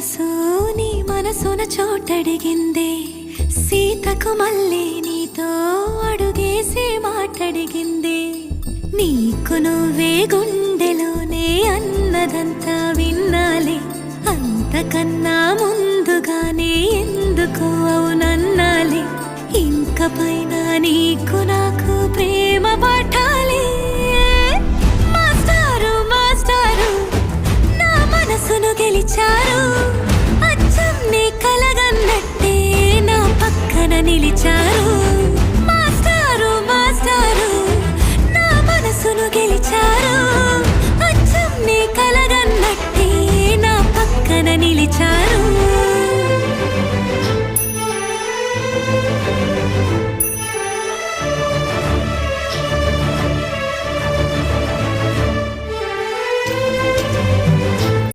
సొగసు నీ మనసున చోటడిగిందే, సీతకు మళ్ళీ నీతో అడుగేసి మాటడిగిందే. నీకు నువ్వే గుండెలోనే అన్నదంతా విన్నాలే, అంతకన్నా ముందుగానే ఎందుకు అవునన్నాలే. ఇంక పైన నీకు